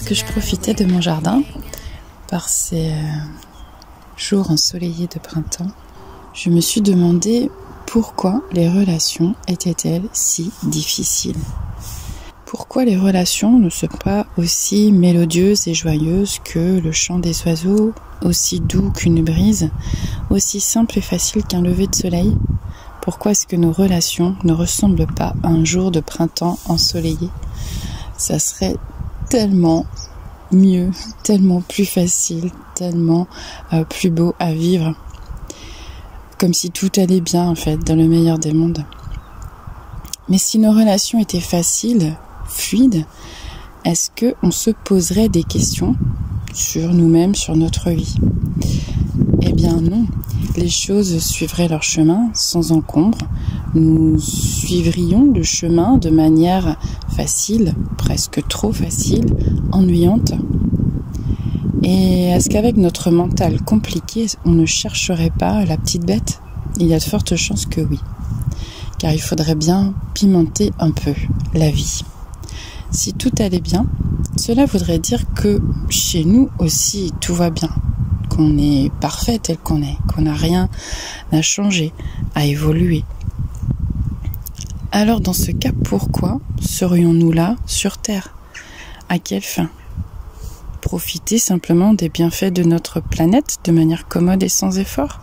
Alors que je profitais de mon jardin, par ces jours ensoleillés de printemps, je me suis demandé pourquoi les relations étaient-elles si difficiles. Pourquoi les relations ne sont pas aussi mélodieuses et joyeuses que le chant des oiseaux, aussi doux qu'une brise, aussi simple et facile qu'un lever de soleil? Pourquoi est-ce que nos relations ne ressemblent pas à un jour de printemps ensoleillé? Ça serait tellement mieux, tellement plus facile, tellement plus beau à vivre. Comme si tout allait bien en fait, dans le meilleur des mondes. Mais si nos relations étaient faciles, fluides, est-ce qu'on se poserait des questions sur nous-mêmes, sur notre vie? Eh bien non, les choses suivraient leur chemin sans encombre. Nous suivrions le chemin de manière facile, presque trop facile, ennuyante. Et est-ce qu'avec notre mental compliqué, on ne chercherait pas la petite bête? Il y a de fortes chances que oui, car il faudrait bien pimenter un peu la vie. Si tout allait bien, cela voudrait dire que chez nous aussi tout va bien, qu'on est parfait tel qu'on est, qu'on n'a rien à changer, à évoluer. Alors dans ce cas, pourquoi serions-nous là sur Terre? À quelle fin? Profiter simplement des bienfaits de notre planète de manière commode et sans effort?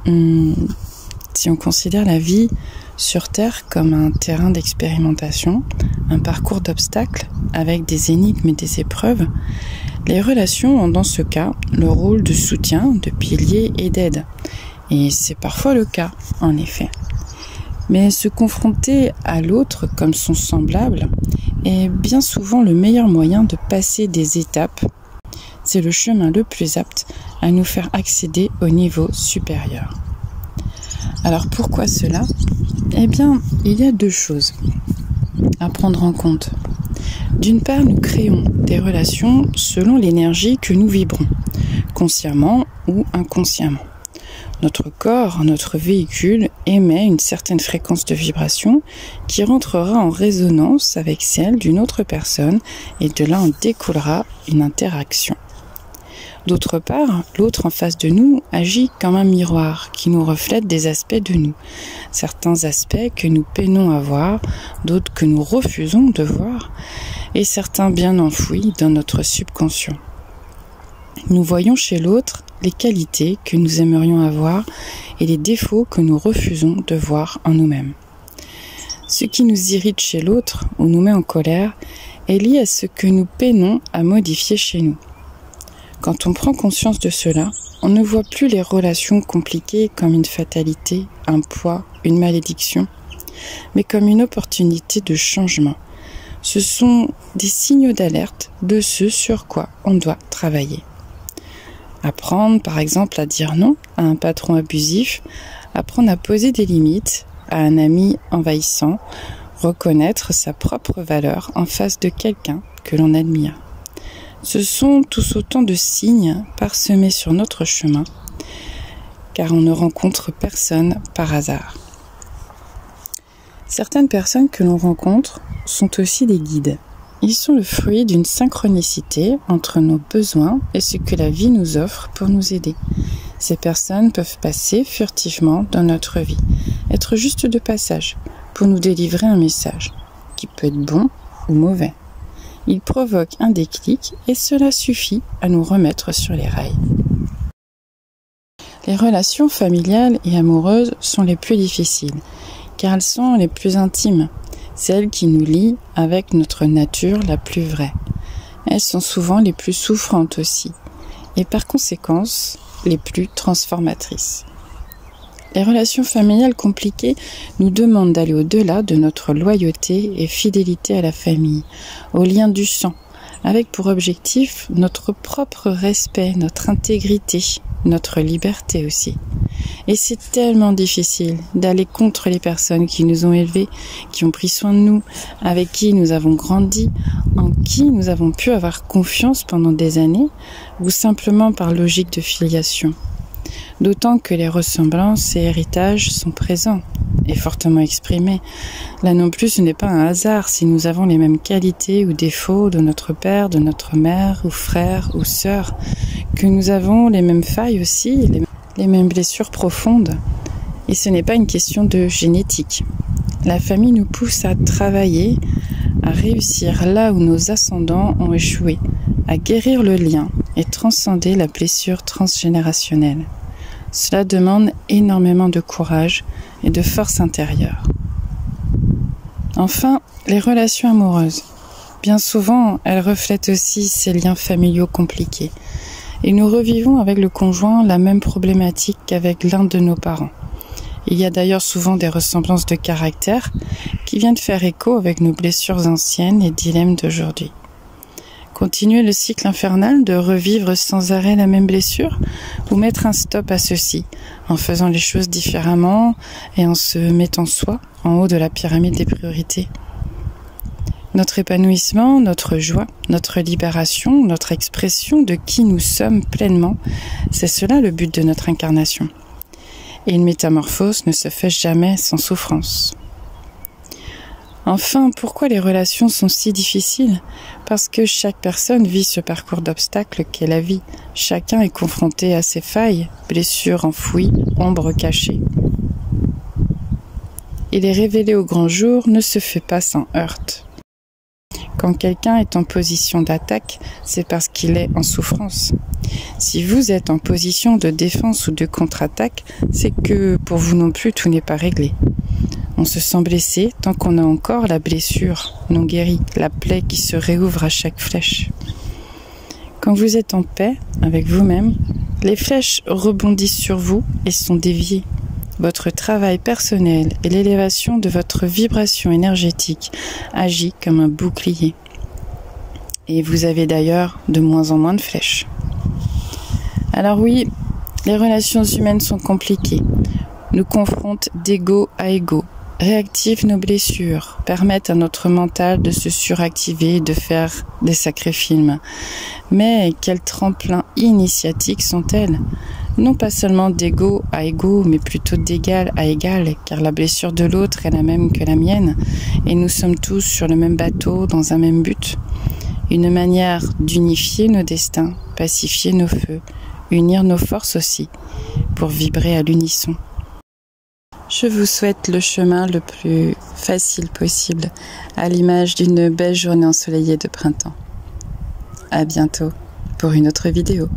Si on considère la vie sur Terre comme un terrain d'expérimentation, un parcours d'obstacles avec des énigmes et des épreuves, les relations ont dans ce cas le rôle de soutien, de pilier et d'aide. Et c'est parfois le cas, en effet. Mais se confronter à l'autre comme son semblable est bien souvent le meilleur moyen de passer des étapes. C'est le chemin le plus apte à nous faire accéder au niveau supérieur. Alors pourquoi cela? Eh bien, il y a deux choses à prendre en compte. D'une part, nous créons des relations selon l'énergie que nous vibrons, consciemment ou inconsciemment. Notre corps, notre véhicule émet une certaine fréquence de vibration qui rentrera en résonance avec celle d'une autre personne et de là en découlera une interaction. D'autre part, l'autre en face de nous agit comme un miroir qui nous reflète des aspects de nous. Certains aspects que nous peinons à voir, d'autres que nous refusons de voir, et certains bien enfouis dans notre subconscient. Nous voyons chez l'autre les qualités que nous aimerions avoir et les défauts que nous refusons de voir en nous-mêmes. Ce qui nous irrite chez l'autre ou nous met en colère est lié à ce que nous peinons à modifier chez nous. Quand on prend conscience de cela, on ne voit plus les relations compliquées comme une fatalité, un poids, une malédiction, mais comme une opportunité de changement. Ce sont des signaux d'alerte de ce sur quoi on doit travailler. Apprendre par exemple à dire non à un patron abusif, apprendre à poser des limites à un ami envahissant, reconnaître sa propre valeur en face de quelqu'un que l'on admire. Ce sont tous autant de signes parsemés sur notre chemin, car on ne rencontre personne par hasard. Certaines personnes que l'on rencontre sont aussi des guides. Ils sont le fruit d'une synchronicité entre nos besoins et ce que la vie nous offre pour nous aider. Ces personnes peuvent passer furtivement dans notre vie, être juste de passage, pour nous délivrer un message, qui peut être bon ou mauvais. Ils provoquent un déclic et cela suffit à nous remettre sur les rails. Les relations familiales et amoureuses sont les plus difficiles, car elles sont les plus intimes, celles qui nous lient avec notre nature la plus vraie. Elles sont souvent les plus souffrantes aussi, et par conséquence, les plus transformatrices. Les relations familiales compliquées nous demandent d'aller au-delà de notre loyauté et fidélité à la famille, aux liens du sang, avec pour objectif notre propre respect, notre intégrité, notre liberté aussi. Et c'est tellement difficile d'aller contre les personnes qui nous ont élevés, qui ont pris soin de nous, avec qui nous avons grandi, en qui nous avons pu avoir confiance pendant des années, ou simplement par logique de filiation. D'autant que les ressemblances et héritages sont présents, est fortement exprimée. Là non plus, ce n'est pas un hasard si nous avons les mêmes qualités ou défauts de notre père, de notre mère, ou frère, ou sœur, que nous avons les mêmes failles aussi, les mêmes blessures profondes. Et ce n'est pas une question de génétique. La famille nous pousse à travailler, à réussir là où nos ascendants ont échoué, à guérir le lien et transcender la blessure transgénérationnelle. Cela demande énormément de courage et de force intérieure. Enfin, les relations amoureuses. Bien souvent, elles reflètent aussi ces liens familiaux compliqués. Et nous revivons avec le conjoint la même problématique qu'avec l'un de nos parents. Il y a d'ailleurs souvent des ressemblances de caractère qui viennent faire écho avec nos blessures anciennes et dilemmes d'aujourd'hui. Continuer le cycle infernal de revivre sans arrêt la même blessure ou mettre un stop à ceci en faisant les choses différemment et en se mettant soi en haut de la pyramide des priorités. Notre épanouissement, notre joie, notre libération, notre expression de qui nous sommes pleinement, c'est cela le but de notre incarnation. Et une métamorphose ne se fait jamais sans souffrance. Enfin, pourquoi les relations sont si difficiles? Parce que chaque personne vit ce parcours d'obstacles qu'est la vie. Chacun est confronté à ses failles, blessures enfouies, ombres cachées. Et les révéler au grand jour ne se fait pas sans heurts. Quand quelqu'un est en position d'attaque, c'est parce qu'il est en souffrance. Si vous êtes en position de défense ou de contre-attaque, c'est que pour vous non plus tout n'est pas réglé. On se sent blessé tant qu'on a encore la blessure non guérie, la plaie qui se réouvre à chaque flèche. Quand vous êtes en paix avec vous-même, les flèches rebondissent sur vous et sont déviées. Votre travail personnel et l'élévation de votre vibration énergétique agit comme un bouclier. Et vous avez d'ailleurs de moins en moins de flèches. Alors oui, les relations humaines sont compliquées, nous confrontent d'ego à ego, réactivent nos blessures, permettent à notre mental de se suractiver et de faire des sacrés films. Mais quels tremplins initiatiques sont-elles ? Non pas seulement d'ego à ego, mais plutôt d'égal à égal, car la blessure de l'autre est la même que la mienne, et nous sommes tous sur le même bateau, dans un même but. Une manière d'unifier nos destins, pacifier nos feux, unir nos forces aussi, pour vibrer à l'unisson. Je vous souhaite le chemin le plus facile possible, à l'image d'une belle journée ensoleillée de printemps. À bientôt pour une autre vidéo.